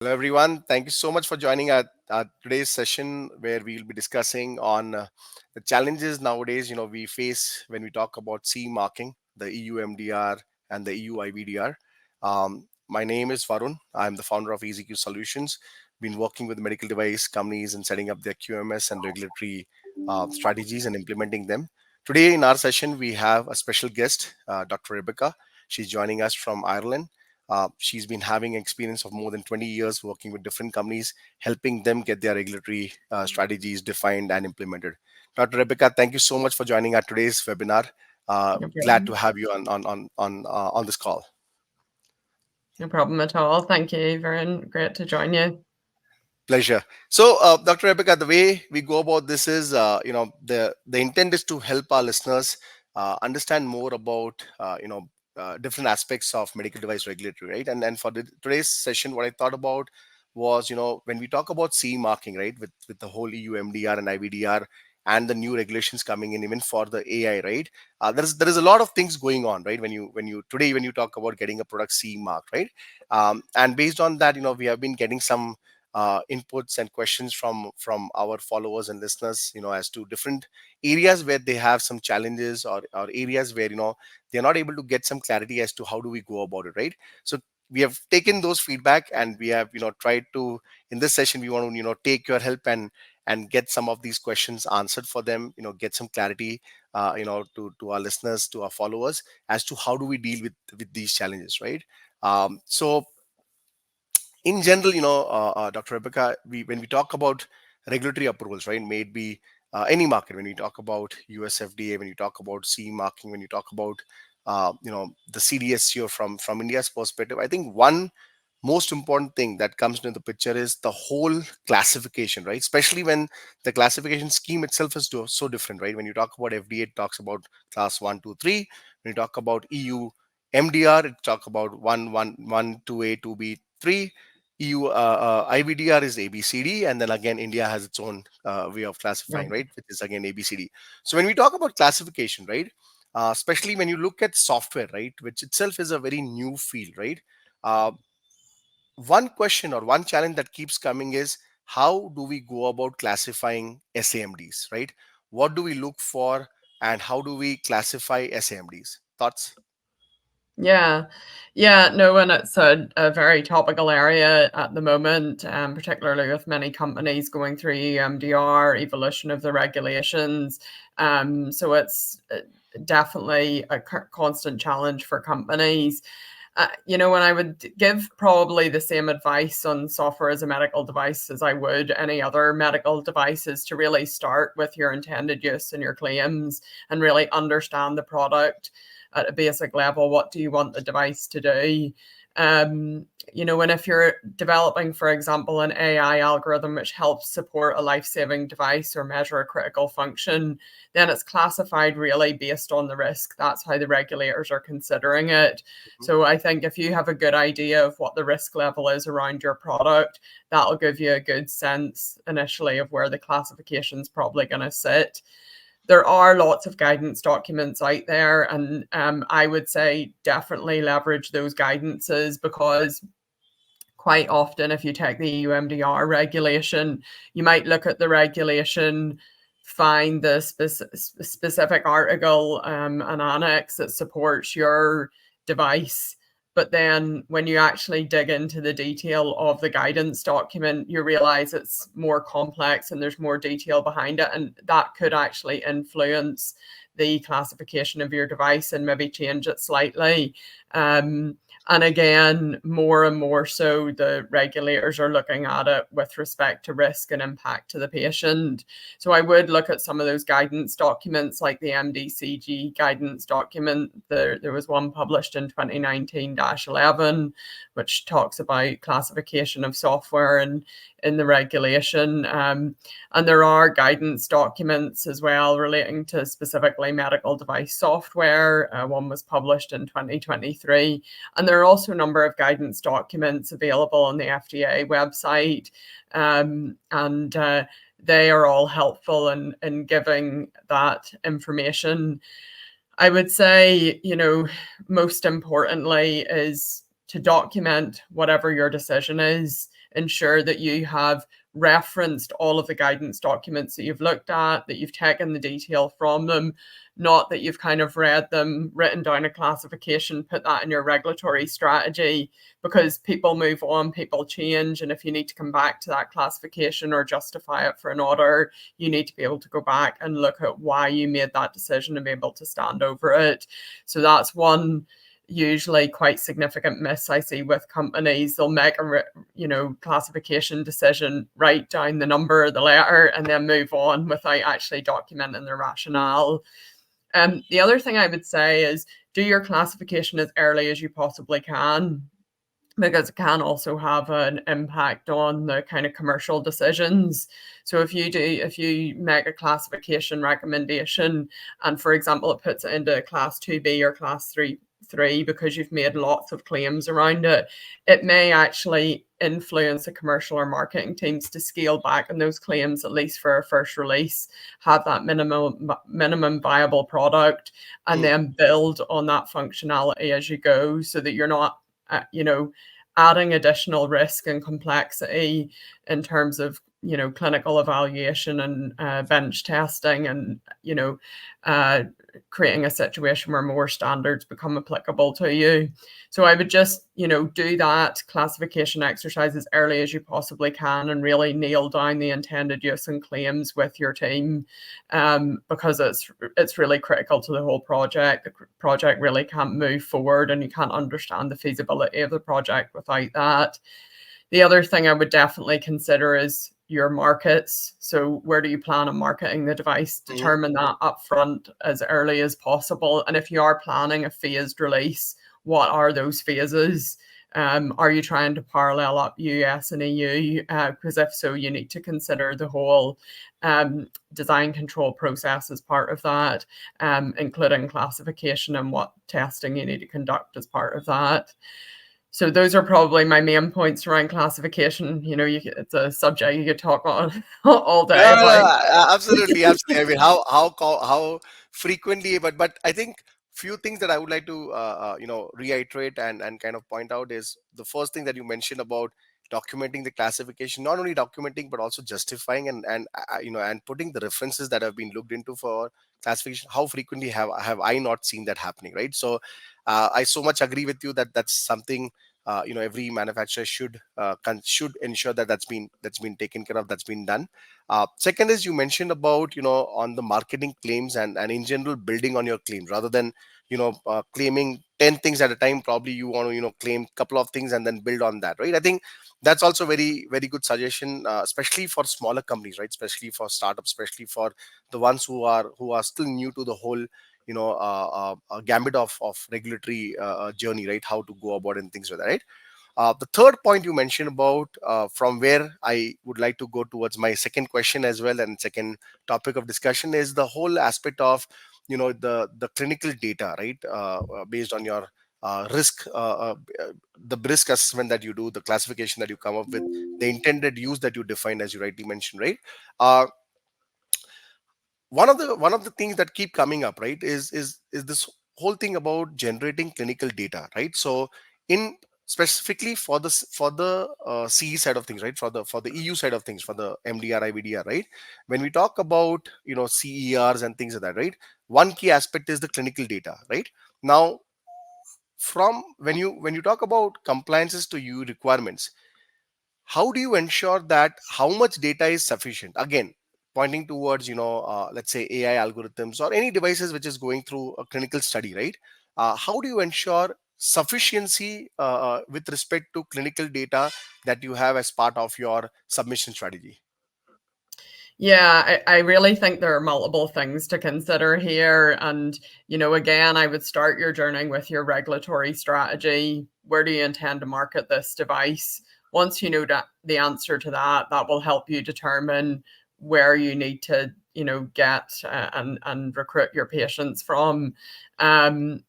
Hello, everyone. Thank you so much for joining our today's session, where we'll be discussing on the challenges nowadays. We face when we talk about CE marking, the EU MDR and the EU IVDR. My name is Varun. I'm the founder of EasyQ Solutions. Been working with medical device companies and setting up their QMS and regulatory strategies and implementing them. Today in our session, we have a special guest, Dr. Rebecca. She's joining us from Ireland. She's been having experience of more than 20 years working with different companies, helping them get their regulatory strategies defined and implemented. Dr. Rebecca, thank you so much for joining our today's webinar. No Glad to problem. have you on this call. No problem at all. Thank you, Vern. Great to join you. Pleasure. So, Dr. Rebecca, the way we go about this is, the intent is to help our listeners understand more about, different aspects of medical device regulatory, right? And for today's session, what I thought about was, when we talk about CE marking, right, with the whole EU MDR and IVDR and the new regulations coming in, even for the AI, right? There is a lot of things going on, right? When you talk about getting a product CE marked, right? And based on that, we have been getting some inputs and questions from our followers and listeners, as to different areas where they have some challenges, or areas where they're not able to get some clarity as to how do we go about it, right? So we have taken those feedback, and we have tried to, in this session, we want to take your help and get some of these questions answered for them, get some clarity, to our listeners, to our followers, as to how do we deal with these challenges, right? So in general, Dr. Rebecca, when we talk about regulatory approvals, right, may it be any market, when we talk about US FDA, when you talk about CE marking, when you talk about, the CDSCO from India's perspective, I think one most important thing that comes into the picture is the whole classification, right? Especially when the classification scheme itself is so different, right? When you talk about FDA, it talks about class 1, 2, 3. When you talk about EU MDR, it talks about 2A, 2B, 3. EU IVDR is ABCD, and then again India has its own way of classifying, Right. right, which is again ABCD. So when we talk about classification, right, especially when you look at software, right, which itself is a very new field, right? Uh, One question or one challenge that keeps coming is, how do we go about classifying SAMDs, right? What do we look for, and how do we classify SAMDs? Thoughts? Yeah. Yeah. No, and it's a very topical area at the moment, particularly with many companies going through EMDR, evolution of the regulations. So it's definitely a constant challenge for companies. And I would give probably the same advice on software as a medical device as I would any other medical devices, to really start with your intended use and your claims and really understand the product at a basic level. What do you want the device to do? And if you're developing, for example, an AI algorithm which helps support a life-saving device or measure a critical function, then it's classified really based on the risk. That's how the regulators are considering it. Mhm. So I think if you have a good idea of what the risk level is around your product, that'll give you a good sense initially of where the classification is probably going to sit. There are lots of guidance documents out there, and I would say definitely leverage those guidances, because quite often, if you take the EUMDR regulation, you might look at the regulation, find the specific article and annex that supports your device. But then when you actually dig into the detail of the guidance document, you realize it's more complex and there's more detail behind it. And that could actually influence the classification of your device and maybe change it slightly. And again, more and more so, the regulators are looking at it with respect to risk and impact to the patient. So I would look at some of those guidance documents, like the MDCG guidance document. There was one published in 2019-11, which talks about classification of software and in the regulation. And there are guidance documents as well relating to specifically medical device software. One was published in 2023. And there are also a number of guidance documents available on the FDA website. And they are all helpful in giving that information. I would say, most importantly is to document whatever your decision is. ensure that you have referenced all of the guidance documents that you've looked at, that you've taken the detail from them, not that you've kind of read them, written down a classification, put that in your regulatory strategy, because people move on, people change. And if you need to come back to that classification or justify it for an order, you need to be able to go back and look at why you made that decision and be able to stand over it. So that's one usually quite significant miss I see with companies. They'll make a classification decision, write down the number or the letter, and then move on without actually documenting the rationale. The other thing I would say is do your classification as early as you possibly can, because it can also have an impact on the kind of commercial decisions. So if you make a classification recommendation and, for example, it puts it into class 2B or class 3 because you've made lots of claims around it, it may actually influence the commercial or marketing teams to scale back on those claims, at least for a first release, have that minimum viable product, and then build on that functionality as you go, so that you're not adding additional risk and complexity in terms of clinical evaluation and bench testing, and creating a situation where more standards become applicable to you. So I would just do that classification exercise as early as you possibly can and really nail down the intended use and claims with your team, because it's really critical to the whole project. The project really can't move forward, and you can't understand the feasibility of the project without that. The other thing I would definitely consider is your markets. So where do you plan on marketing the device? Determine that upfront as early as possible. And if you are planning a phased release, what are those phases? Are you trying to parallel up US and EU? Because if so, you need to consider the whole design control process as part of that, including classification and what testing you need to conduct as part of that. So those are probably my main points around classification. It's a subject you could talk on all day Yeah, about. absolutely, absolutely. I mean, how frequently, but I think few things that I would like to reiterate and kind of point out is the first thing that you mentioned about documenting the classification, not only documenting but also justifying and putting the references that have been looked into for classification. How frequently have I not seen that happening, right? So I so much agree with you that that's something every manufacturer should ensure that that's been taken care of, that's been done. Second is, you mentioned about on the marketing claims and in general building on your claims rather than claiming 10 things at a time. Probably you want to claim a couple of things and then build on that, right? I think that's also very very good suggestion, especially for smaller companies, right? Especially for startups, especially for the ones who are still new to the whole gambit of regulatory journey, right? How to go about and things like that, right? The third point you mentioned about, from where I would like to go towards my second question as well, and second topic of discussion, is the whole aspect of the clinical data, right? Based on your risk, the risk assessment that you do, the classification that you come up with, the intended use that you define, as you rightly mentioned, right? Uh, one of the things that keep coming up, right, is this whole thing about generating clinical data, right? So in specifically for the CE side of things, right, for the EU side of things, for the MDR IVDR, right? When we talk about CERs and things like that, right, one key aspect is the clinical data, right? Now, from when you talk about compliances to EU requirements, how do you ensure that how much data is sufficient? Again, pointing towards let's say AI algorithms or any devices which is going through a clinical study, right? How do you ensure sufficiency with respect to clinical data that you have as part of your submission strategy? Yeah, I really think there are multiple things to consider here. And, again, I would start your journey with your regulatory strategy. Where do you intend to market this device? Once you know that the answer to that, that will help you determine where you need to, get and recruit your patients from. And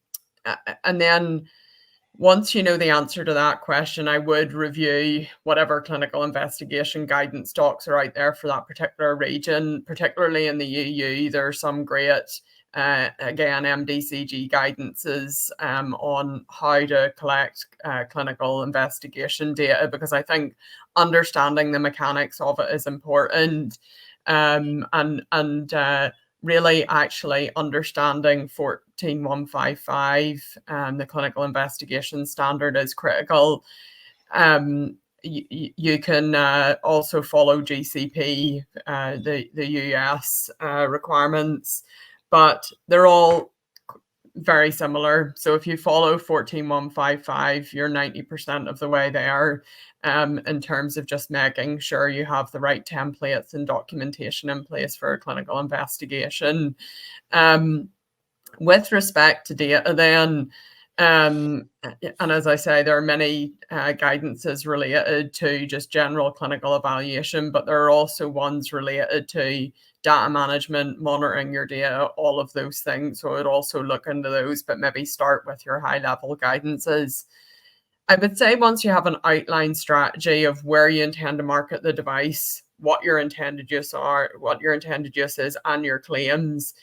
then once you know the answer to that question, I would review whatever clinical investigation guidance docs are out there for that particular region, particularly in the EU. There are some great again, MDCG guidances on how to collect clinical investigation data, because I think understanding the mechanics of it is important, and really actually understanding 14155, the clinical investigation standard, is critical. You can also follow GCP, the US requirements, but they're all very similar. So if you follow 14155, you're 90% of the way there, in terms of just making sure you have the right templates and documentation in place for a clinical investigation. With respect to data, then, and as I say, there are many guidances related to just general clinical evaluation, but there are also ones related to data management, monitoring your data, all of those things. So I'd also look into those, but maybe start with your high level guidances. I would say once you have an outline strategy of where you intend to market the device, what your intended use are, what your intended use is, and your claims,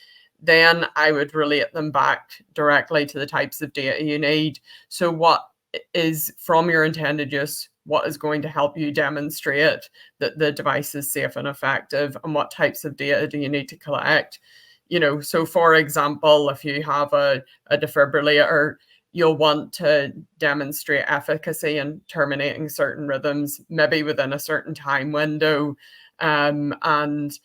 then I would relate them back directly to the types of data you need. So what is from your intended use, what is going to help you demonstrate that the device is safe and effective, and what types of data do you need to collect? So for example, if you have a defibrillator, you'll want to demonstrate efficacy in terminating certain rhythms, maybe within a certain time window. And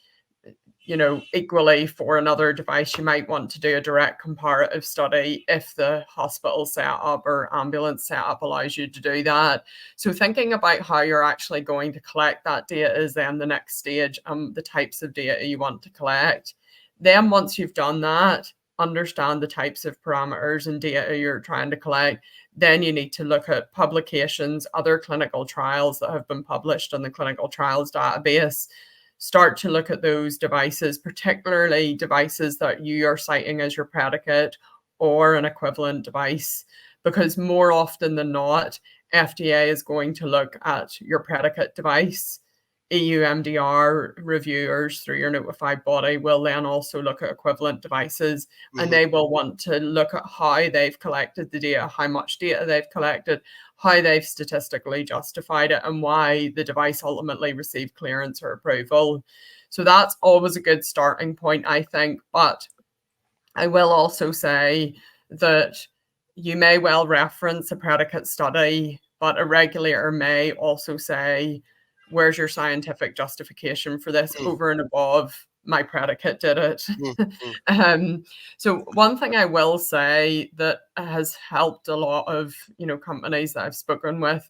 equally for another device, you might want to do a direct comparative study if the hospital setup or ambulance setup allows you to do that. So thinking about how you're actually going to collect that data is then the next stage, the types of data you want to collect. Then once you've done that, understand the types of parameters and data you're trying to collect, then you need to look at publications, other clinical trials that have been published on the clinical trials database. Start to look at those devices, particularly devices that you are citing as your predicate or an equivalent device, because more often than not, FDA is going to look at your predicate device. EU MDR reviewers through your notified body will then also look at equivalent devices, and they will want to look at how they've collected the data, how much data they've collected, how they've statistically justified it, and why the device ultimately received clearance or approval. So that's always a good starting point, I think. But I will also say that you may well reference a predicate study, but a regulator may also say, where's your scientific justification for this over and above my predicate did it? So one thing I will say that has helped a lot of companies that I've spoken with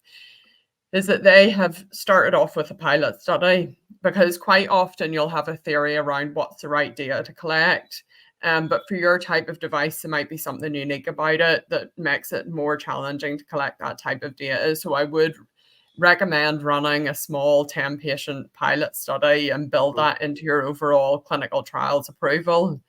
is that they have started off with a pilot study, because quite often you'll have a theory around what's the right data to collect. But for your type of device, there might be something unique about it that makes it more challenging to collect that type of data. So I would recommend running a small 10-patient pilot study and build that into your overall clinical trials approval.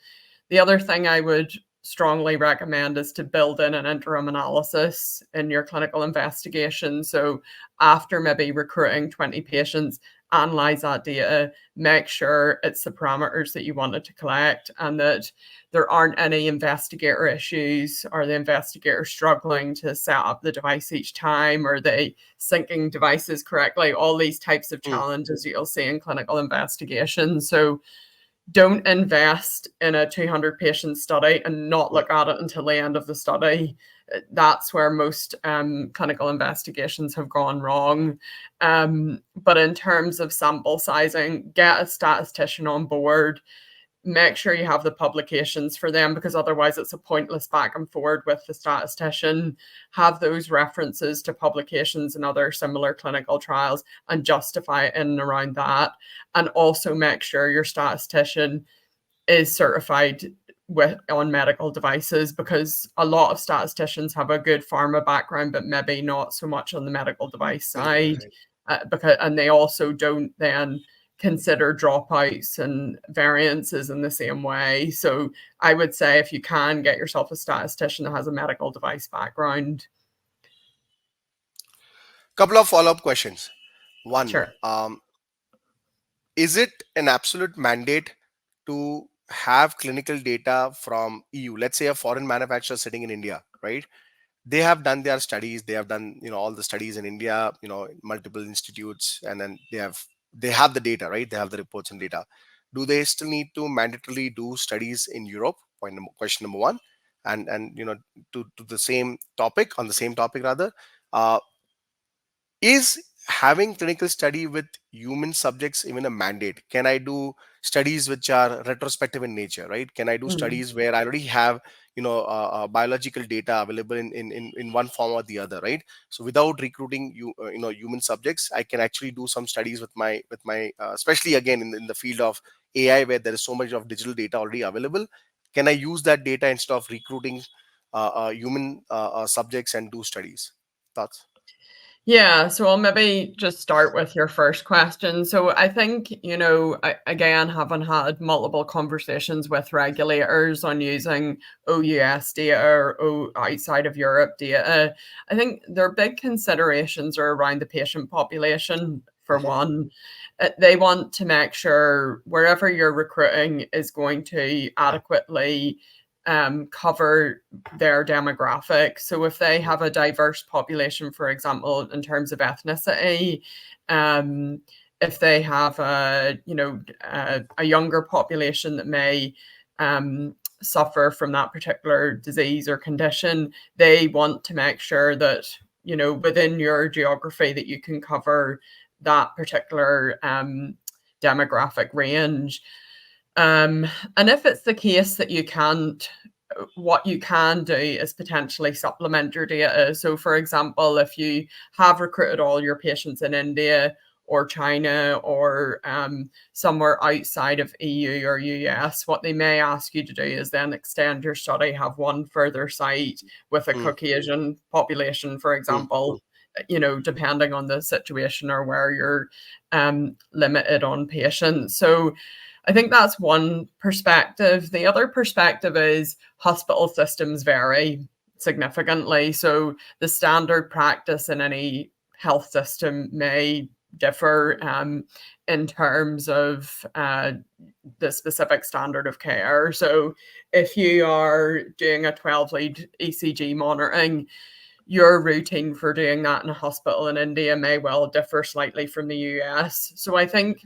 The other thing I would strongly recommend is to build in an interim analysis in your clinical investigation. So after maybe recruiting 20 patients, analyze that data, make sure it's the parameters that you wanted to collect, and that there aren't any investigator issues, or the investigator struggling to set up the device each time, or they syncing devices correctly, all these types of challenges you'll see in clinical investigations. So don't invest in a 200 patient study and not look at it until the end of the study. That's where most clinical investigations have gone wrong. But in terms of sample sizing, get a statistician on board. Make sure you have the publications for them, because otherwise it's a pointless back and forward with the statistician. Have those references to publications and other similar clinical trials and justify it in and around that. And also make sure your statistician is certified on medical devices, because a lot of statisticians have a good pharma background, but maybe not so much on the medical device side. And they also don't then consider dropouts and variances in the same way. So I would say, if you can, get yourself a statistician that has a medical device background. Couple of follow-up questions. One, Sure. is it an absolute mandate to have clinical data from EU, let's say a foreign manufacturer sitting in India, right? They have done their studies, they have done, all the studies in India, multiple institutes, and then they have the data, right? They have the reports and data. Do they still need to mandatorily do studies in Europe? Question number one. And to the same topic, on the same topic rather, uh, is having clinical study with human subjects even a mandate? Can I do studies which are retrospective in nature, right? Can I do Mm. studies where I already have biological data available in one form or the other, right? So without recruiting human subjects, I can actually do some studies with my especially again in the field of AI, where there is so much of digital data already available. Can I use that data instead of recruiting human subjects and do studies? Thoughts? Yeah, so I'll maybe just start with your first question. So I think, again, having had multiple conversations with regulators on using OUS data or outside of Europe data, I think their big considerations are around the patient population, for Mhm. one. They want to make sure wherever you're recruiting is going to adequately cover their demographic. So if they have a diverse population, for example, in terms of ethnicity, um, if they have a younger population that may suffer from that particular disease or condition, they want to make sure that within your geography that you can cover that particular demographic range. Um, and if it's the case that you can't, what you can do is potentially supplement your data. So, for example, if you have recruited all your patients in India or China or somewhere outside of EU or US, what they may ask you to do is then extend your study, have one further site with a Mm, Caucasian population, for mm, mm, example, depending on the situation or where you're limited on patients. So, I think that's one perspective. The other perspective is hospital systems vary significantly. So the standard practice in any health system may differ in terms of the specific standard of care. So if you are doing a 12 lead ECG monitoring, your routine for doing that in a hospital in India may well differ slightly from the US. So I think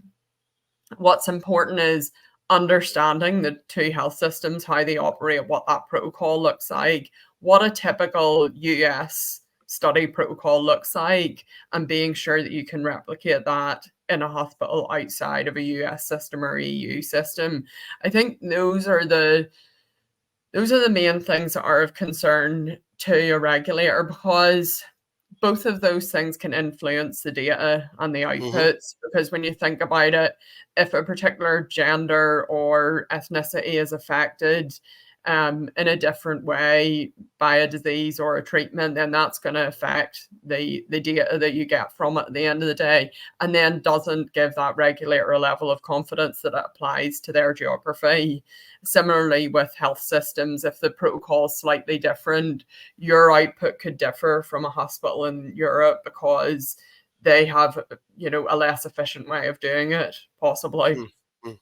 what's important is understanding the two health systems, how they operate, what that protocol looks like, what a typical US study protocol looks like, and being sure that you can replicate that in a hospital outside of a US system or EU system. I think those are the main things that are of concern to a regulator, because both of those things can influence the data and the mhm, outputs. Because when you think about it, if a particular gender or ethnicity is affected in a different way by a disease or a treatment, then that's going to affect the data that you get from it at the end of the day, and then doesn't give that regulator a level of confidence that it applies to their geography. Similarly, with health systems, if the protocol is slightly different, your output could differ from a hospital in Europe because they have, a less efficient way of doing it, possibly. mm, mm,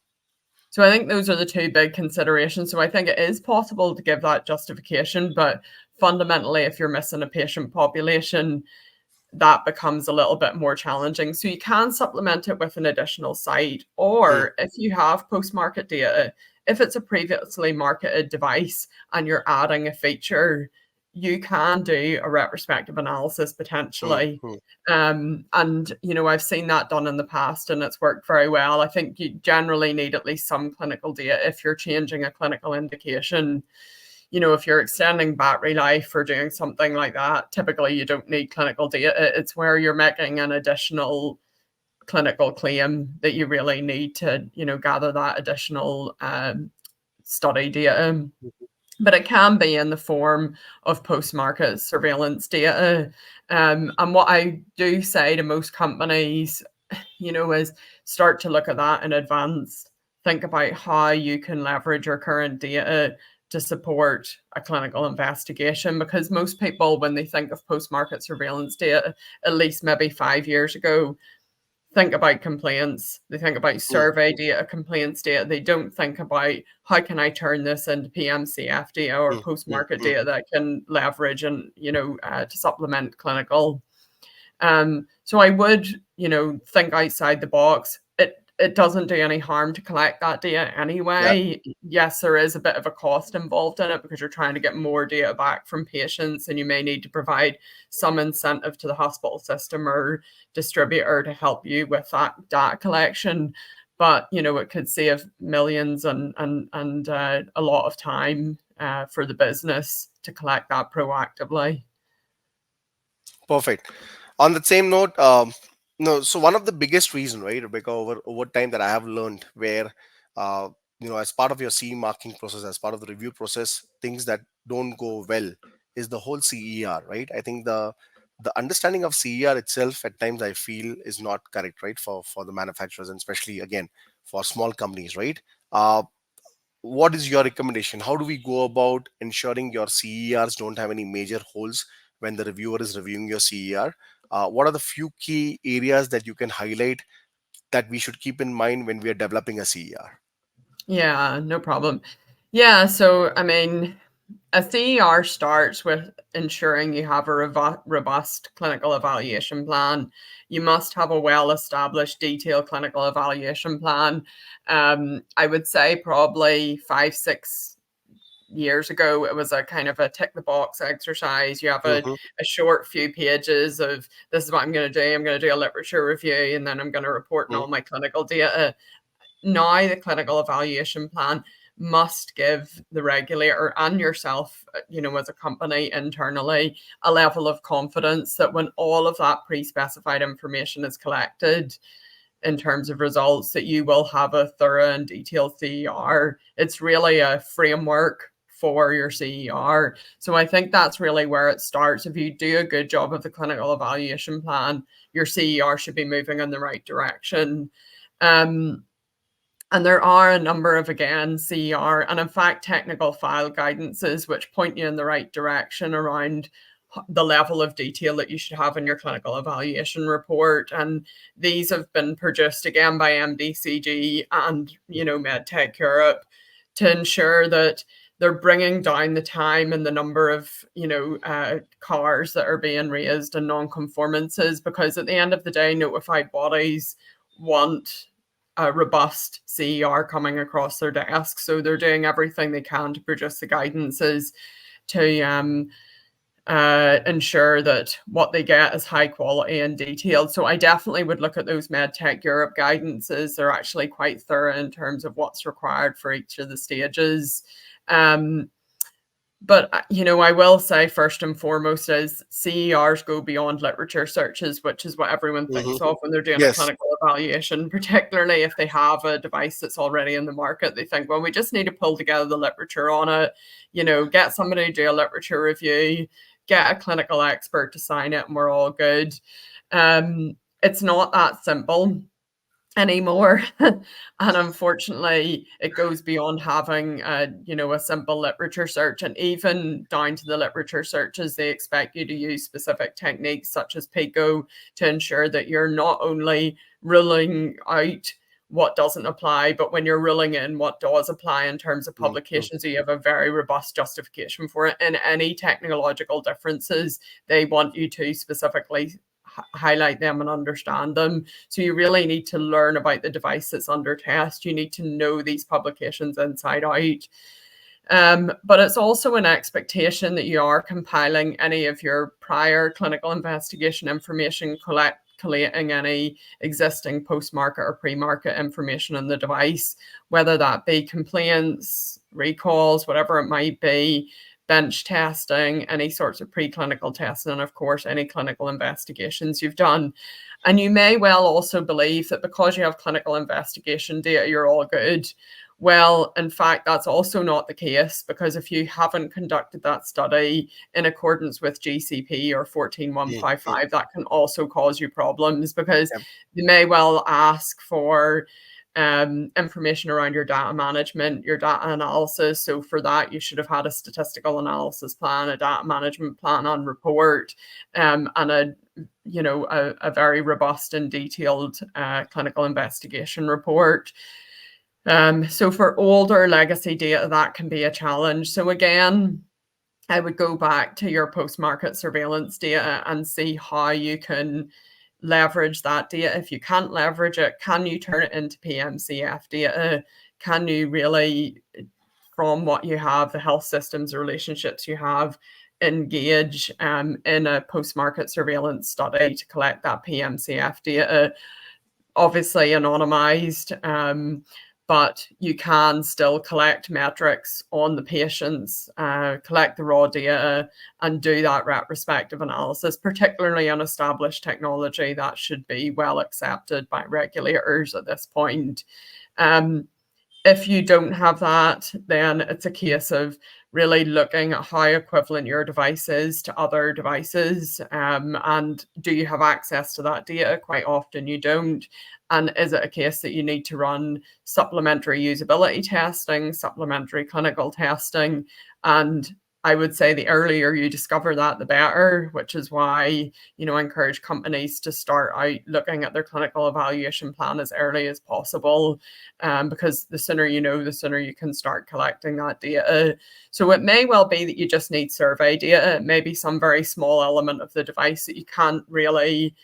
So I think those are the two big considerations. So I think it is possible to give that justification, but fundamentally, if you're missing a patient population, that becomes a little bit more challenging. So you can supplement it with an additional site, mm, or if you have post-market data, if it's a previously marketed device and you're adding a feature, you can do a retrospective analysis mm, potentially. mm, And I've seen that done in the past and it's worked very well. I think you generally need at least some clinical data if you're changing a clinical indication. If you're extending battery life or doing something like that, typically you don't need clinical data. It's where you're making an additional clinical claim that you really need to, gather that additional study data. But it can be in the form of post-market surveillance data. And what I do say to most companies, is start to look at that in advance. Think about how you can leverage your current data to support a clinical investigation, because most people, when they think of post-market surveillance data, at least maybe 5 years ago, think about complaints. They think about Mm, survey data, complaints data. They don't think about how can I turn this into PMCF data or mm, mm, post-market mm. data that I can leverage and, to supplement clinical. So I would, think outside the box. It doesn't do any harm to collect that data Yeah. anyway. Yes, there is a bit of a cost involved in it because you're trying to get more data back from patients, and you may need to provide some incentive to the hospital system or distributor to help you with that data collection. But it could save millions and a lot of time for the business to collect that proactively. Perfect. On the same note, no. So one of the biggest reason, right, Rebecca, over time that I have learned, where uh, as part of your CE marking process, as part of the review process, things that don't go well is the whole CER, right? I think the understanding of CER itself at times I feel is not correct, right, for the manufacturers, and especially again for small companies, right? What is your recommendation? How do we go about ensuring your CERs don't have any major holes when the reviewer is reviewing your CER? What are the few key areas that you can highlight that we should keep in mind when we are developing a CER? Yeah, no problem. Yeah, so I mean, a CER starts with ensuring you have a robust clinical evaluation plan. You must have a well established, detailed clinical evaluation plan. I would say probably 5, 6 years ago, it was a kind of a tick the box exercise. You have Hmm. a short few pages of this is what I'm going to do. I'm going to do a literature review and then I'm going to report on all my clinical data. Now the clinical evaluation plan must give the regulator and yourself, as a company internally, a level of confidence that when all of that pre-specified information is collected in terms of results, that you will have a thorough and detailed CER. It's really a framework for your CER. So I think that's really where it starts. If you do a good job of the clinical evaluation plan, your CER should be moving in the right direction. Um, and there are a number of, again, CER and in fact technical file guidances which point you in the right direction around the level of detail that you should have in your clinical evaluation report. And these have been produced again by MDCG and, MedTech Europe to ensure that they're bringing down the time and the number of, cars that are being raised and non-conformances, because at the end of the day, notified bodies want a robust CER coming across their desk. So they're doing everything they can to produce the guidances to ensure that what they get is high quality and detailed. So I definitely would look at those MedTech Europe guidances. They're actually quite thorough in terms of what's required for each of the stages. But I will say first and foremost is CERs go beyond literature searches, which is what everyone Hmm. thinks of when they're doing a Yes. clinical evaluation, particularly if they have a device that's already in the market. They think, well, we just need to pull together the literature on it, get somebody to do a literature review, get a clinical expert to sign it, and we're all good. It's not that simple anymore. And unfortunately, it goes beyond having a simple literature search, and even down to the literature searches, they expect you to use specific techniques such as PICO to ensure that you're not only ruling out what doesn't apply, but when you're ruling in what does apply in terms of Mhm. publications, you have a very robust justification for it. And any technological differences, they want you to specifically highlight them and understand them. So you really need to learn about the device that's under test. You need to know these publications inside out. But it's also an expectation that you are compiling any of your prior clinical investigation information, collating any existing post-market or pre-market information on the device, whether that be complaints, recalls, whatever it might be, bench testing, any sorts of preclinical testing, and of course, any clinical investigations you've done. And you may well also believe that because you have clinical investigation data, you're all good. Well, in fact, that's also not the case, because if you haven't conducted that study in accordance with GCP or Mm, mm. 14155, that can also cause you problems, because Yep. they may well ask for information around your data management, your data analysis. So for that, you should have had a statistical analysis plan, a data management plan and report, and a very robust and detailed clinical investigation report. So for older legacy data, that can be a challenge. So again, I would go back to your post-market surveillance data and see how you can leverage that data. If you can't leverage it, can you turn it into PMCF data? Can you really, from what you have, the health systems relationships you have, engage in a post-market surveillance study to collect that PMCF data? Obviously anonymized, but you can still collect metrics on the patients, collect the raw data, and do that retrospective analysis, particularly on established technology that should be well accepted by regulators at this point. If you don't have that, then it's a case of really looking at how equivalent your device is to other devices, and do you have access to that data? Quite often you don't. And is it a case that you need to run supplementary usability testing, supplementary clinical testing? And I would say the earlier you discover that, the better, which is why, I encourage companies to start out looking at their clinical evaluation plan as early as possible, because the sooner you know, the sooner you can start collecting that data. So it may well be that you just need survey data. It may be some very small element of the device that you can't really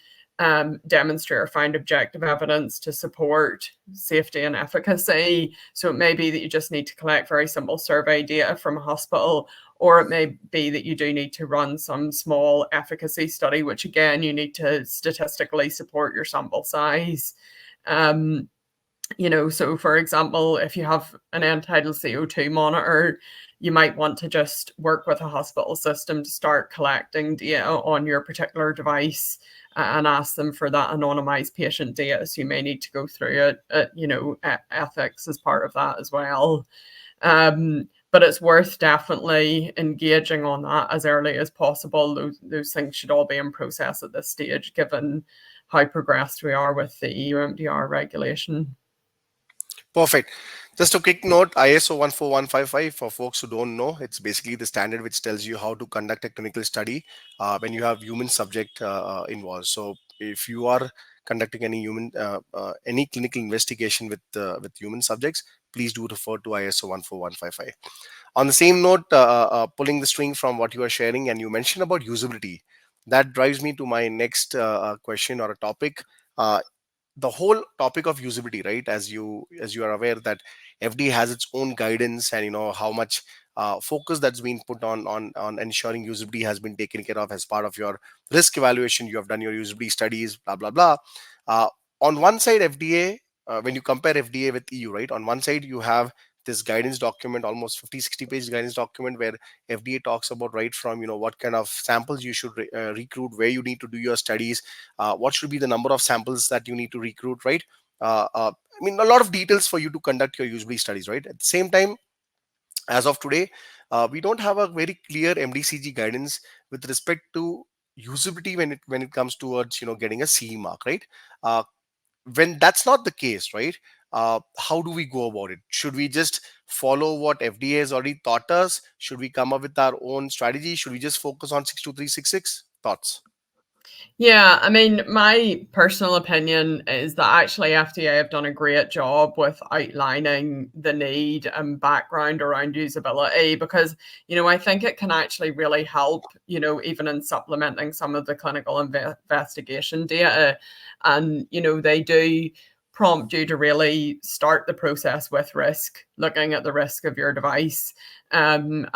demonstrate or find objective evidence to support safety and efficacy. So it may be that you just need to collect very simple survey data from a hospital, or it may be that you do need to run some small efficacy study, which again, you need to statistically support your sample size. So for example, if you have an end-tidal CO2 monitor, you might want to just work with a hospital system to start collecting data on your particular device and ask them for that anonymized patient data. So you may need to go through ethics as part of that as well. But it's worth definitely engaging on that as early as possible. Those things should all be in process at this stage, given how progressed we are with the EU MDR regulation. Perfect. Just a quick note, ISO 14155, for folks who don't know, it's basically the standard which tells you how to conduct a clinical study when you have human subject involved. So if you are conducting any any clinical investigation with human subjects, please do refer to ISO 14155. On the same note, pulling the string from what you are sharing, and you mentioned about usability, that drives me to my next question or a topic. The whole topic of usability, right? As you are aware that FDA has its own guidance, and how much focus that's been put on ensuring usability has been taken care of as part of your risk evaluation. You have done your usability studies, blah blah blah. uh, on one side, FDA, when you compare FDA with EU, right, on one side you have this guidance document, almost 50-60 page guidance document, where FDA talks about right from what kind of samples you should recruit, where you need to do your studies, what should be the number of samples that you need to recruit, right? I mean, a lot of details for you to conduct your usability studies, right? At the same time, as of today, we don't have a very clear MDCG guidance with respect to usability when it comes towards getting a CE mark, right? When that's not the case, right? How do we go about it? Should we just follow what FDA has already taught us? Should we come up with our own strategy? Should we just focus on 62366? Thoughts? Yeah, I mean, my personal opinion is that actually FDA have done a great job with outlining the need and background around usability, because, I think it can actually really help, even in supplementing some of the clinical investigation data. And, they do prompt you to really start the process with risk, looking at the risk of your device, and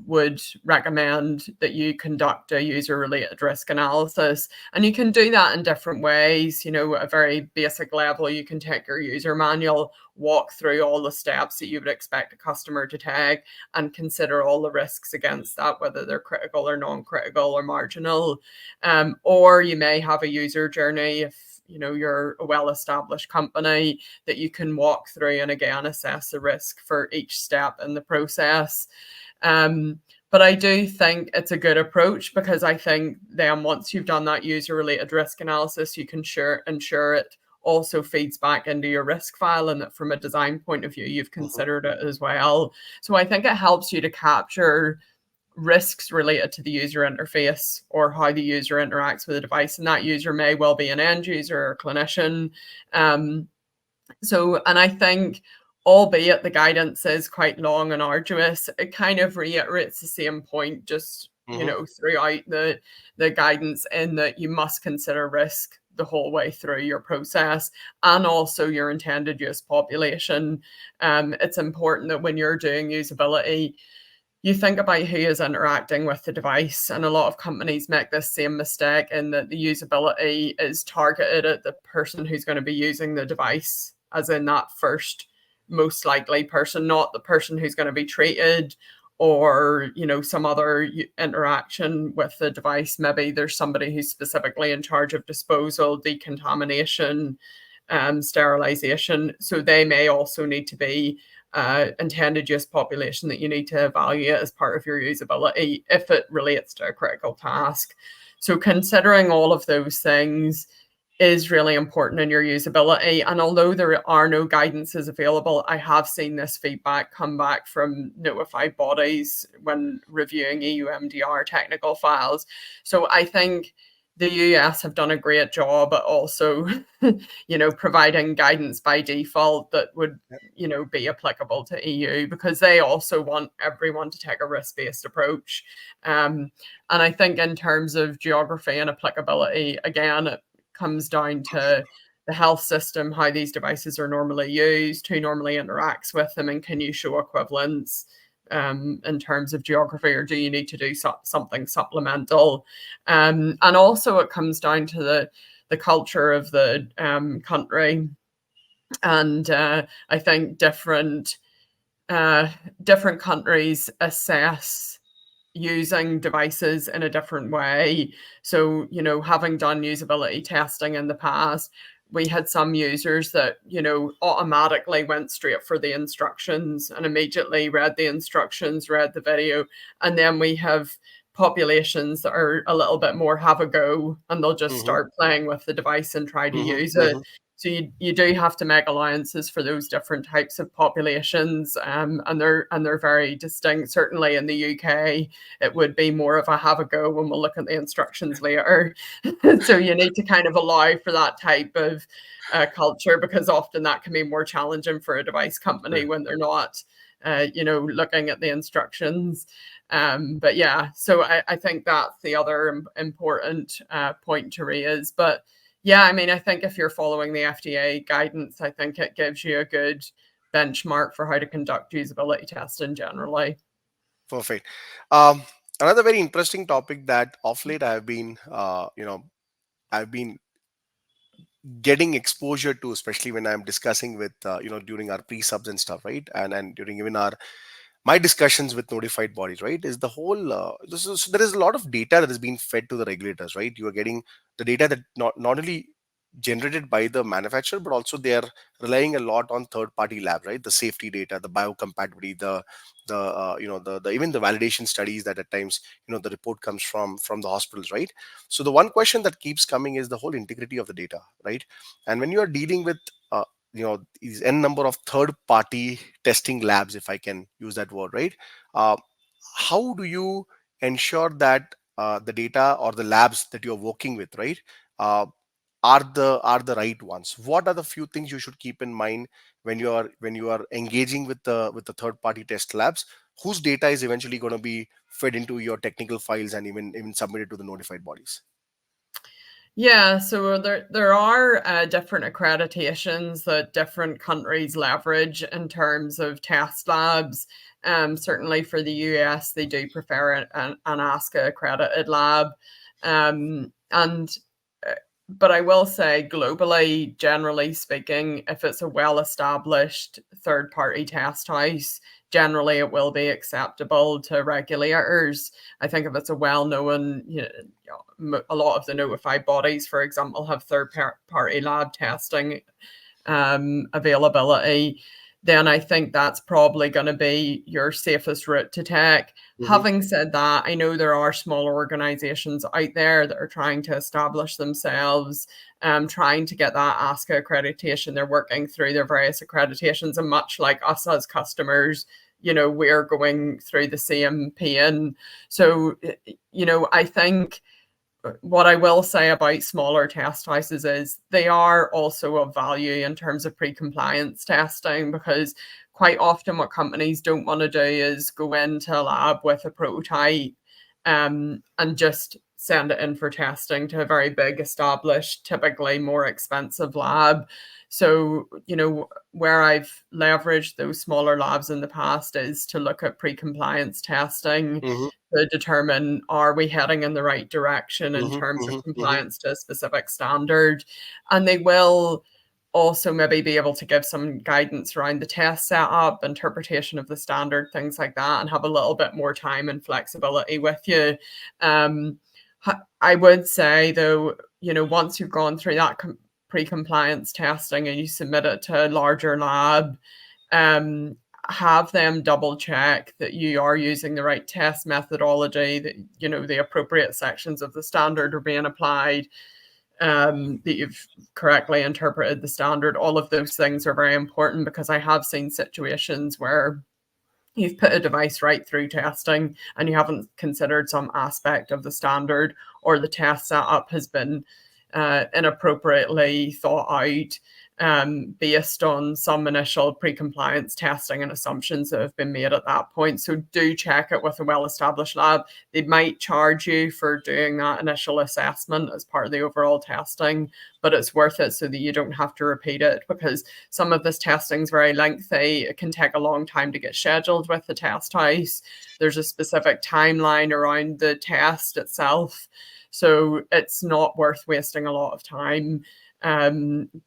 would recommend that you conduct a user-related risk analysis. And you can do that in different ways. At a very basic level, you can take your user manual, walk through all the steps that you would expect a customer to take, and consider all the risks against that, whether they're critical or non-critical or marginal. Or you may have a user journey if you're a well-established company, that you can walk through and again assess the risk for each step in the process. But I do think it's a good approach, because I think then once you've done that user-related risk analysis, you can ensure it also feeds back into your risk file, and that from a design point of view, you've Mhm. considered it as well. So I think it helps you to capture risks related to the user interface or how the user interacts with the device. And that user may well be an end user or clinician. Um, and I think, albeit the guidance is quite long and arduous, it kind of reiterates the same point, just Mhm. throughout the guidance, in that you must consider risk the whole way through your process, and also your intended use population. It's important that when you're doing usability, you think about who is interacting with the device. And a lot of companies make this same mistake, in that the usability is targeted at the person who's going to be using the device, as in that first most likely person, not the person who's going to be treated, or some other interaction with the device. Maybe there's somebody who's specifically in charge of disposal, decontamination, sterilization. So they may also need to be intended use population that you need to evaluate as part of your usability if it relates to a critical task. So considering all of those things is really important in your usability. And although there are no guidances available, I have seen this feedback come back from notified bodies when reviewing EU MDR technical files. So I think the US have done a great job at also, providing guidance by default that would, be applicable to EU, because they also want everyone to take a risk-based approach. And I think in terms of geography and applicability, again, it comes down to the health system, how these devices are normally used, who normally interacts with them, and can you show equivalence in terms of geography, or do you need to do something supplemental? And also it comes down to the culture of the country. And I think different countries assess using devices in a different way. So, having done usability testing in the past, we had some users that, automatically went straight for the instructions and immediately read the instructions, read the video. And then we have populations that are a little bit more have a go, and they'll just Mhm. start playing with the device and try to Mhm. use it. Mhm. So you do have to make allowances for those different types of populations, and they're very distinct. Certainly in the UK, it would be more of a have a go, when we'll look at the instructions later. So you need to kind of allow for that type of culture, because often that can be more challenging for a device company Right. when they're not, looking at the instructions. But yeah, so I think that's the other important point to raise. But yeah, I mean, I think if you're following the FDA guidance, I think it gives you a good benchmark for how to conduct usability testing generally. Perfect. Um, Another very interesting topic that off late I've been getting exposure to, especially when I'm discussing with during our pre-subs and stuff, right? And during even our my discussions with notified bodies, right, is the whole there is a lot of data that is being fed to the regulators, right? You are getting the data that not only generated by the manufacturer, but also they are relying a lot on third party labs, right? The safety data, the biocompatibility, the even the validation studies that at times the report comes from the hospitals, right? So the one question that keeps coming is the whole integrity of the data, right? And when you are dealing with these n number of third party testing labs, if I can use that word, right? uh, how do you ensure that the data or the labs that you're working with, right, uh, are the right ones? What are the few things you should keep in mind when you are engaging with the third party test labs, whose data is eventually going to be fed into your technical files and even submitted to the notified bodies? Yeah, so there are different accreditations that different countries leverage in terms of test labs. Certainly for the US, they do prefer an ASCA accredited lab. And but I will say, globally, generally speaking, if it's a well-established third-party test house, generally it will be acceptable to regulators. I think if it's a well-known, a lot of the notified bodies, for example, have third party lab testing availability. then I think that's probably going to be your safest route to take. Hmm. Having said that, I know there are smaller organizations out there that are trying to establish themselves, trying to get that ASCA accreditation. They're working through their various accreditations, and much like us as customers, we're going through the same pain. So, I think what I will say about smaller test houses is they are also of value in terms of pre-compliance testing, because quite often what companies don't want to do is go into a lab with a prototype and just send it in for testing to a very big, established, typically more expensive lab. So, where I've leveraged those smaller labs in the past is to look at pre-compliance testing Hmm. to determine, are we heading in the right direction in Hmm. terms of Hmm. Hmm. compliance to a specific standard. And they will also maybe be able to give some guidance around the test setup, interpretation of the standard, things like that, and have a little bit more time and flexibility with you. um, I would say though, once you've gone through that pre-compliance testing and you submit it to a larger lab, um, have them double check that you are using the right test methodology, that the appropriate sections of the standard are being applied, that you've correctly interpreted the standard. All of those things are very important, because I have seen situations where you've put a device right through testing and you haven't considered some aspect of the standard, or the test setup has been inappropriately thought out, based on some initial pre-compliance testing and assumptions that have been made at that point. So do check it with a well-established lab. They might charge you for doing that initial assessment as part of the overall testing, but it's worth it so that you don't have to repeat it, because some of this testing is very lengthy. It can take a long time to get scheduled with the test house. There's a specific timeline around the test itself. So it's not worth wasting a lot of time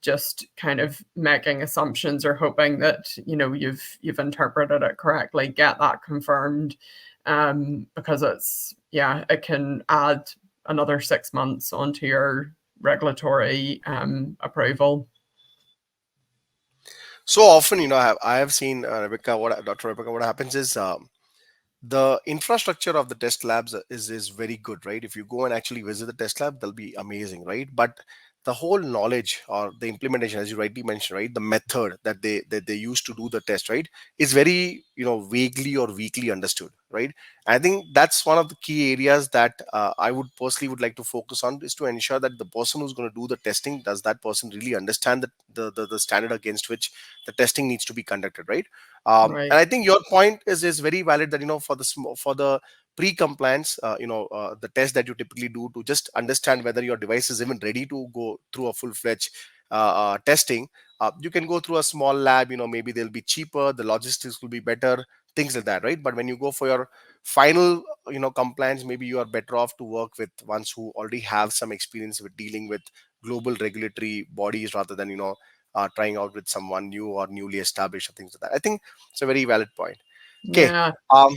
just kind of making assumptions or hoping that you've interpreted it correctly. Get that confirmed, because it can add another 6 months onto your regulatory approval. So often, I have seen, Rebecca, Dr. Rebecca, what happens is, the infrastructure of the test labs is very good, right? If you go and actually visit the test lab, they'll be amazing, right? But the whole knowledge or the implementation, as you rightly mentioned, right, the method that they use to do the test, right, is very, vaguely or weakly understood, right? I think that's one of the key areas that I would personally would like to focus on, is to ensure that the person who's going to do the testing, does that person really understand the standard against which the testing needs to be conducted, right? And Right. I think your point is very valid, that for the pre-compliance, the test that you typically do to just understand whether your device is even ready to go through a full-fledged testing. You can go through a small lab. Maybe they'll be cheaper, the logistics will be better, things like that, right? But when you go for your final compliance, maybe you are better off to work with ones who already have some experience with dealing with global regulatory bodies, rather than trying out with someone new or newly established, or things like that. I think it's a very valid point. Okay. Yeah. um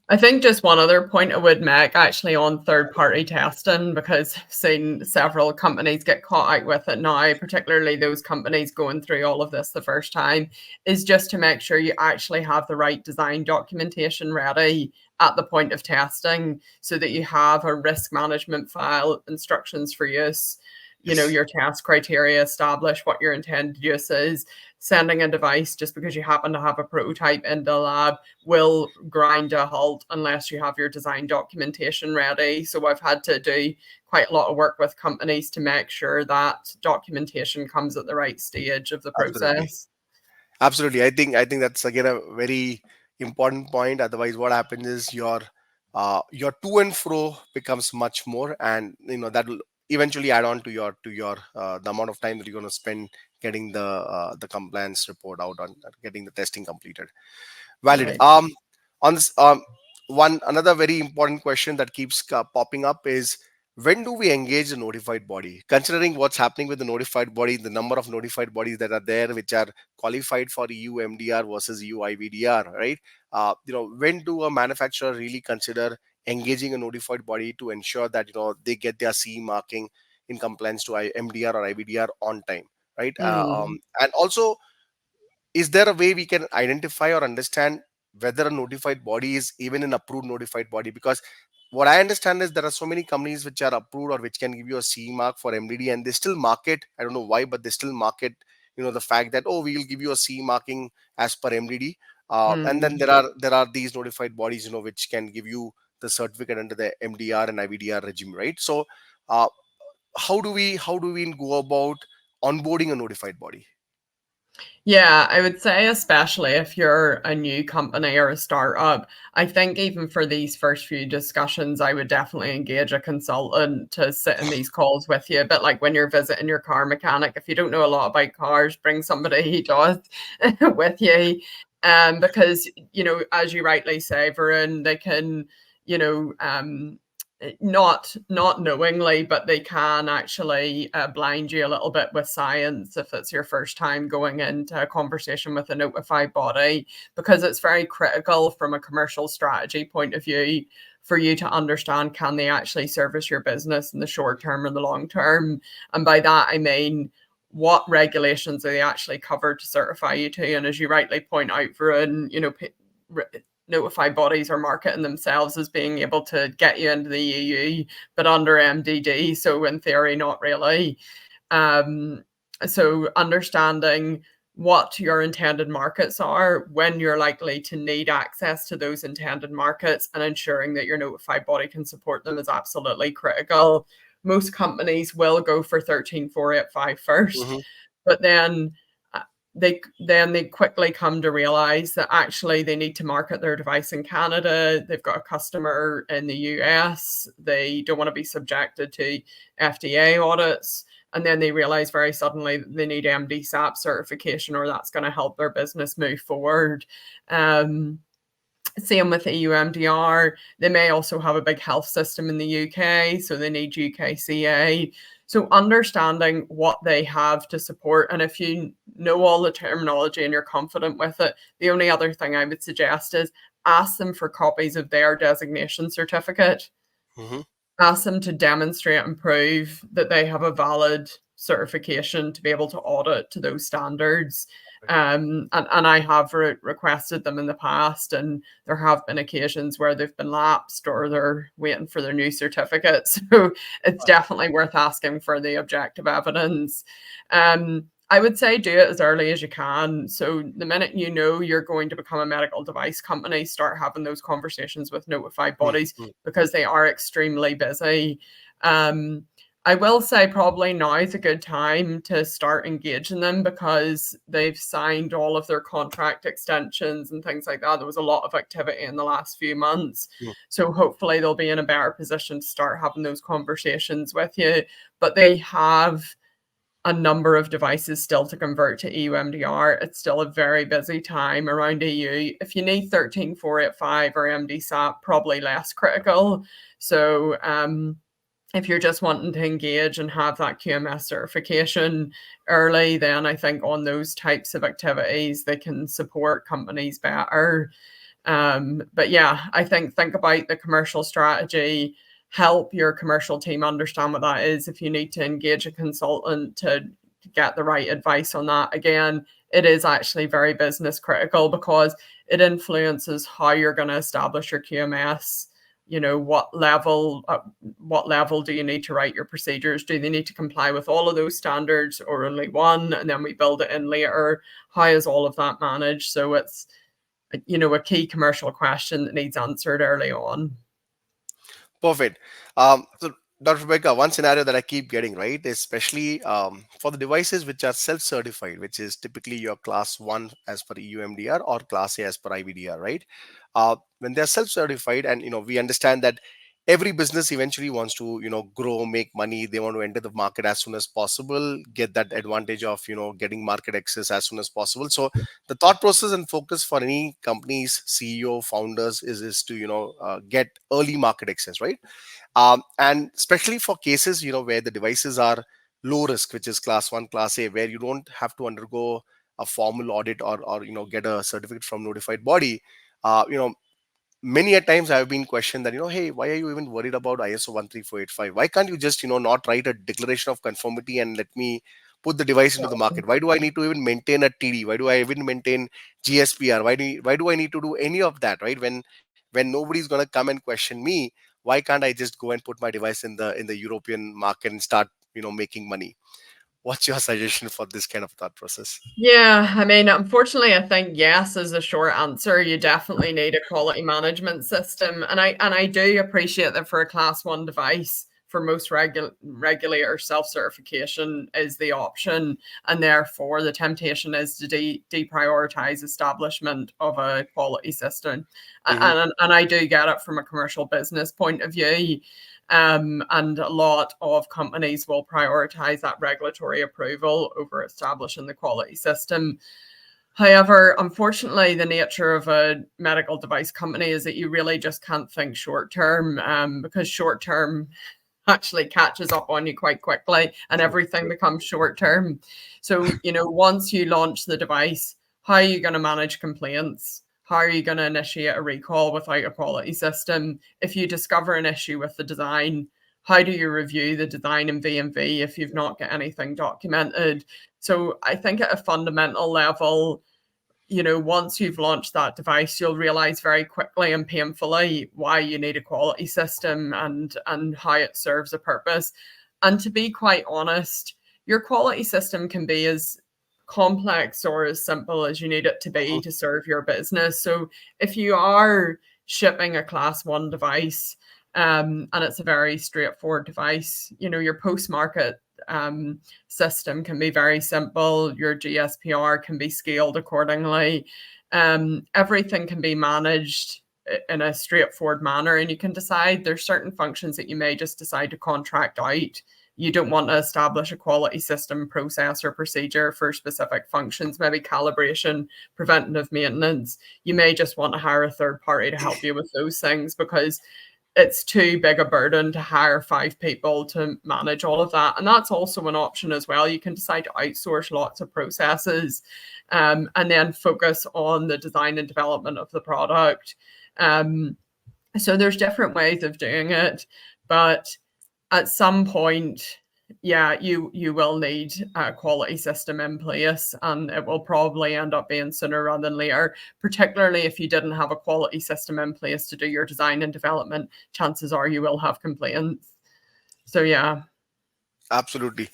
I think just one other point I would make actually on third party testing, because I've seen several companies get caught out with it now, particularly those companies going through all of this the first time, is just to make sure you actually have the right design documentation ready at the point of testing, so that you have a risk management file, instructions for use, yes, your test criteria, establish what your intended use is. Sending a device just because you happen to have a prototype in the lab will grind a halt unless you have your design documentation ready. So I've had to do quite a lot of work with companies to make sure that documentation comes at the right stage of the absolutely. process. Absolutely. I think that's again a very important point. Otherwise, what happens is your to and fro becomes much more, and that will eventually add on to your the amount of time that you're going to spend getting the compliance report out, on getting the testing completed. Valid. Right. On this, one another very important question that keeps popping up is, when do we engage the notified body? Considering what's happening with the notified body, the number of notified bodies that are there, which are qualified for EU MDR versus EU IVDR, right? When do a manufacturer really consider engaging a notified body to ensure that they get their CE marking in compliance to MDR or IVDR on time, right? Mm. And also, is there a way we can identify or understand whether a notified body is even an approved notified body? Because what I understand is there are so many companies which are approved or which can give you a CE mark for MDD, and they still market. I don't know why, but they still market, the fact that, oh, we will give you a CE marking as per MDD. And then Mm. there are these notified bodies, which can give you the certificate under the MDR and IVDR regime, right? So, uh, how do we go about onboarding a notified body? Yeah, I would say, especially if you're a new company or a startup, I think even for these first few discussions, I would definitely engage a consultant to sit in these calls with you. But like when you're visiting your car mechanic, if you don't know a lot about cars, bring somebody who does with you. Because, as you rightly say, Varun, they can, you know, not knowingly, but they can actually blind you a little bit with science if it's your first time going into a conversation with a notified body, because it's very critical from a commercial strategy point of view for you to understand, can they actually service your business in the short term or the long term. And by that I mean, what regulations are they actually covered to certify you to? And as you rightly point out, Varun, notified bodies are marketing themselves as being able to get you into the EU, but under MDD. So in theory, not really. Um, so understanding what your intended markets are, when you're likely to need access to those intended markets, and ensuring that your notified body can support them is absolutely critical. Most companies will go for 13485 first, Mm-hmm. but uh, they quickly come to realize that actually they need to market their device in Canada. They've got a customer in the US. They don't want to be subjected to FDA audits. And then they realize very suddenly that they need MDSAP certification, or that's going to help their business move forward. Um, Same with EU MDR. They may also have a big health system in the UK, so they need UKCA. So understanding what they have to support, and if you know all the terminology and you're confident with it, the only other thing I would suggest is ask them for copies of their designation certificate. Mm-hmm. Ask them to demonstrate and prove that they have a valid certification to be able to audit to those standards. And I have requested them in the past, and there have been occasions where they've been lapsed or they're waiting for their new certificate. So it's definitely worth asking for the objective evidence. I would say do it as early as you can. So the minute you know you're going to become a medical device company, start having those conversations with notified bodies, Mm-hmm. because they are extremely busy. Um, I will say probably now is a good time to start engaging them, because they've signed all of their contract extensions and things like that. There was a lot of activity in the last few months. So hopefully they'll be in a better position to start having those conversations with you. But they have a number of devices still to convert to EU MDR. It's still a very busy time around EU. If you need 13485 or MDSAP, probably less critical. So if you're just wanting to engage and have that QMS certification early, then I think on those types of activities, they can support companies better. But yeah, I think about the commercial strategy, help your commercial team understand what that is. If you need to engage a consultant to get the right advice on that, again, it is actually very business critical, because it influences how you're going to establish your QMS. What level do you need to write your procedures? Do they need to comply with all of those standards or only one, and then we build it in later? How is all of that managed? So it's a key commercial question that needs answered early on. Perfect. So, Dr. Rebecca, one scenario that I keep getting right, especially for the devices which are self-certified, which is typically your class one as per EUMDR or class A as per IVDR, right? When they're self-certified, and we understand that every business eventually wants to grow, make money. They want to enter the market as soon as possible, get that advantage of getting market access as soon as possible. So the thought process and focus for any company's CEO founders is to get early market access, right? And especially for cases where the devices are low risk, which is class 1 class A, where you don't have to undergo a formal audit or get a certificate from notified body. Many a times I've been questioned that, hey, why are you even worried about ISO 13485? Why can't you just not write a declaration of conformity and let me put the device into the market? Why do I need to even maintain a TD? Why do I even maintain GSPR? Why do I need to do any of that, right? When nobody's going to come and question me, why can't I just go and put my device in the European market and start making money? What's your suggestion for this kind of thought process? Yeah, I mean, unfortunately, I think yes is a short answer. You definitely need a quality management system, and I do appreciate that for a class one device, for most regulators, self certification is the option, and therefore the temptation is to deprioritize establishment of a quality system, Hmm. and I do get it from a commercial business point of view. And a lot of companies will prioritize that regulatory approval over establishing the quality system. However, unfortunately, the nature of a medical device company is that you really just can't think short term, because short term actually catches up on you quite quickly and True, everything true. becomes short term. So, once you launch the device, how are you going to manage complaints? How are you going to initiate a recall without a quality system? If you discover an issue with the design, how do you review the design in V&V if you've not got anything documented? So I think at a fundamental level, once you've launched that device, you'll realize very quickly and painfully why you need a quality system and how it serves a purpose. And to be quite honest, your quality system can be as complex or as simple as you need it to be Mhm. to serve your business. So if you are shipping a class one device, and it's a very straightforward device, your post market um, system can be very simple. Your GSPR can be scaled accordingly. Everything can be managed in a straightforward manner, and you can decide there's certain functions that you may just decide to contract out. You don't want to establish a quality system, process, or procedure for specific functions, maybe calibration, preventative maintenance. You may just want to hire a third party to help you with those things because it's too big a burden to hire 5 people to manage all of that. And that's also an option as well. You can decide to outsource lots of processes, and then focus on the design and development of the product. Um, so there's different ways of doing it, but at some point, yeah, you will need a quality system in place, and it will probably end up being sooner rather than later. Particularly if you didn't have a quality system in place to do your design and development, chances are you will have complaints. So yeah. Absolutely.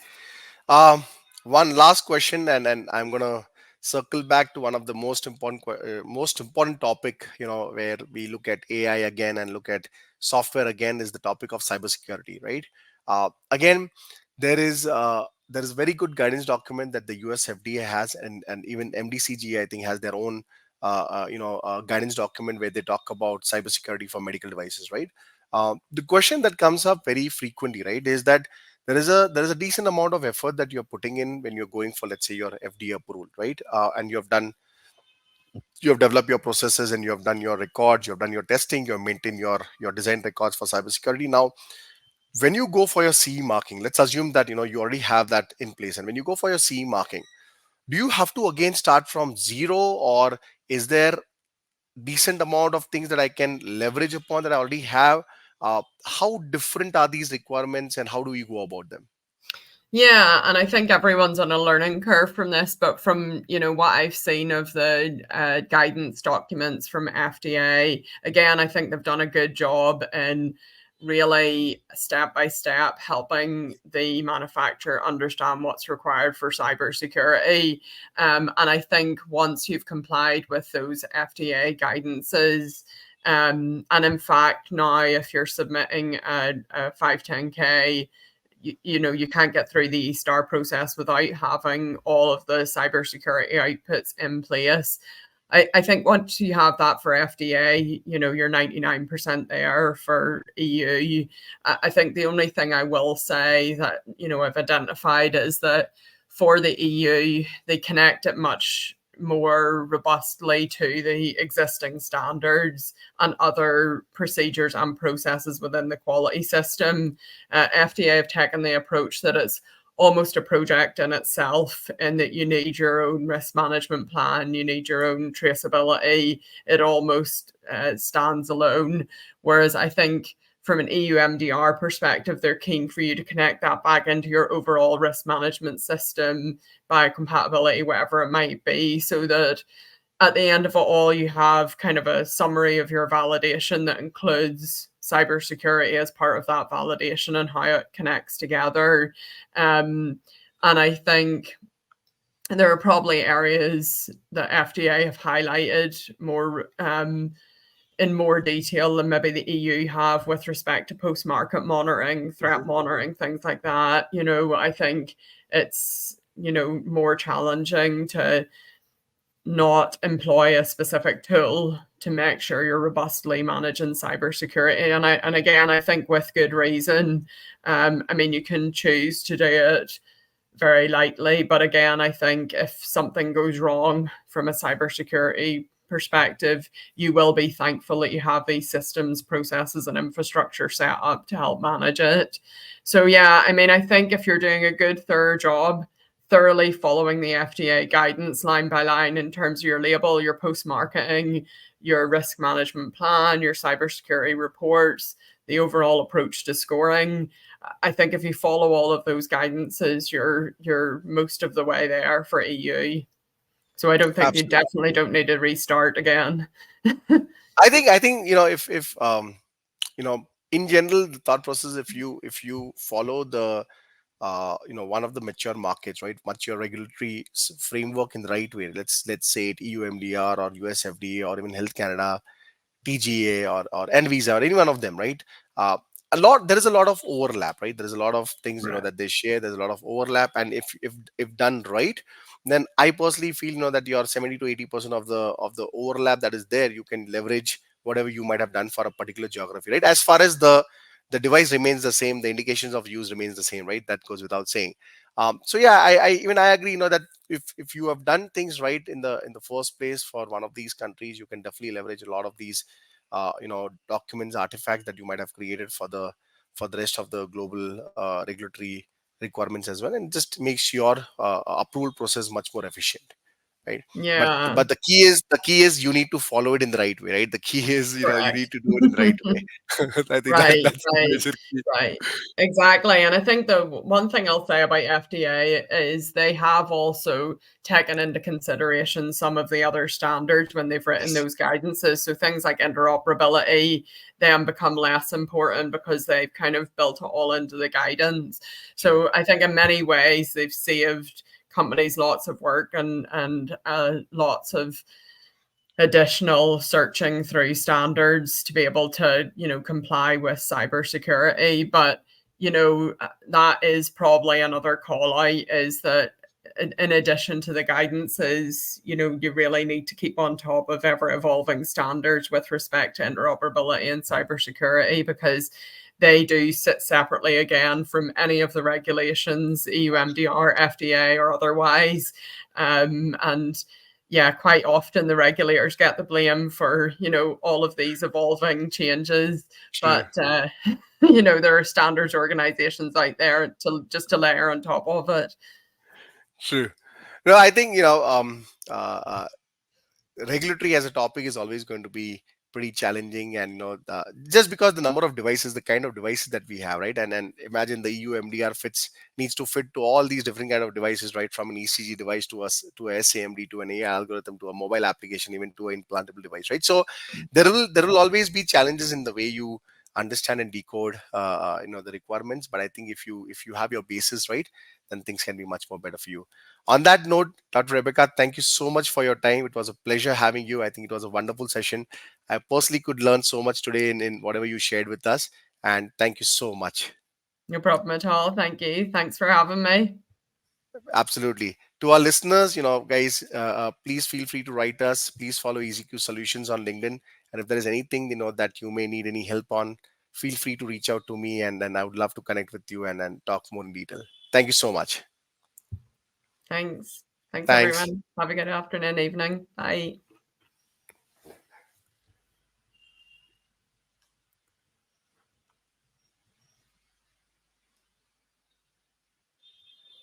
Um, One last question, and I'm gonna circle back to one of the most important topic. Where we look at AI again and look at software again is the topic of cybersecurity, right? Again, there is very good guidance document that the US FDA has, and even MDCG I think has their own guidance document where they talk about cybersecurity for medical devices, right? The question that comes up very frequently, right, is that there is a decent amount of effort that you're putting in when you're going for, let's say, your FDA approval, right? And you have developed your processes, and you have done your records, you have done your testing, you have maintained your design records for cybersecurity. Now, when you go for your CE marking, let's assume that you already have that in place, and when you go for your CE marking, do you have to again start from zero, or is there decent amount of things that I can leverage upon that I already have? How different are these requirements, and how do we go about them? Yeah, and I think everyone's on a learning curve from this, but from what I've seen of the guidance documents from FDA, again, I think they've done a good job in really step by step helping the manufacturer understand what's required for cybersecurity. And I think once you've complied with those FDA guidances, and in fact now if you're submitting a 510K, you can't get through the star process without having all of the cybersecurity outputs in place. I think once you have that for FDA, you're 99% there for EU. I think the only thing I will say that, I've identified is that for the EU, they connect it much more robustly to the existing standards and other procedures and processes within the quality system. FDA have taken the approach that it's almost a project in itself, in that you need your own risk management plan, you need your own traceability. It almost stands alone. Whereas I think from an EU MDR perspective, they're keen for you to connect that back into your overall risk management system, biocompatibility, whatever it might be, so that at the end of it all, you have kind of a summary of your validation that includes cybersecurity as part of that validation and how it connects together. And I think there are probably areas that FDA have highlighted more in more detail than maybe the EU have with respect to post-market monitoring, threat Mhm. monitoring, things like that. I think it's more challenging to not employ a specific tool to make sure you're robustly managing cybersecurity. And again, I think with good reason. I mean, you can choose to do it very lightly, but again, I think if something goes wrong from a cybersecurity perspective, you will be thankful that you have these systems, processes, and infrastructure set up to help manage it. So yeah, I mean, I think if you're doing a good thorough job, thoroughly following the FDA guidance line by line in terms of your label, your post marketing, your risk management plan, your cybersecurity reports, the overall approach to scoring. I think if you follow all of those guidances, you're most of the way there for EU. So I don't think you Absolutely. definitely don't need to restart again. I think in general, the thought process, if you follow the one of the mature markets, right, mature regulatory framework in the right way, let's say it EU MDR or US FDA or even Health Canada, TGA or NVISA or any one of them, right? Uh, there is a lot of overlap, right? There is a lot of things Right. that they share. There's a lot of overlap, and if done right, then I personally feel that your 70 to 80% of the overlap that is there, you can leverage whatever you might have done for a particular geography, right? As far as the device remains the same, the indications of use remains the same, right? That goes without saying. So yeah, I agree, that if you have done things right in the first place for one of these countries, you can definitely leverage a lot of these documents, artifacts that you might have created for the rest of the global regulatory requirements as well, and just makes your approval process much more efficient, right? but Yeah. but the key is you need to follow it in the right way, right? The key is you Correct. need to do it in the right way. I think Right, that's the right, major key. right. Exactly. And I think the one thing I'll say about FDA is they have also taken into consideration some of the other standards when they've written Yes. those guidances. So things like interoperability then become less important because they've kind of built it all into the guidance. True. So I think in many ways they've saved companies lots of work and lots of additional searching through standards to be able to comply with cybersecurity. But that is probably another call out, is that in addition to the guidances, you really need to keep on top of ever evolving standards with respect to interoperability and cybersecurity, because they do sit separately again from any of the regulations, EU MDR, FDA, or otherwise. And yeah, quite often the regulators get the blame for all of these evolving changes, True. but there are standards organizations out there to layer on top of it. True. No, I think regulatory as a topic is always going to be pretty challenging, and just because the number of devices, the kind of devices that we have, right? And imagine the EU MDR needs to fit to all these different kind of devices, right? From an ECG device to us to a SAMD to an AI algorithm to a mobile application, even to an implantable device, right? So there will always be challenges in the way you understand and decode the requirements. But I think if you have your basis right, then things can be much more better for you. On that note, Dr. Rebecca, thank you so much for your time. It was a pleasure having you. I think it was a wonderful session. I personally could learn so much today in whatever you shared with us. And thank you so much. No problem at all. Thank you. Thanks for having me. Absolutely. To our listeners, guys, please feel free to write us. Please follow EasyQ Solutions on LinkedIn. And if there is anything, that you may need any help on, feel free to reach out to me, and then I would love to connect with you and talk more in detail. Thank you so much. Thanks. Thanks, Thanks. everyone. Have a good afternoon, evening. Bye.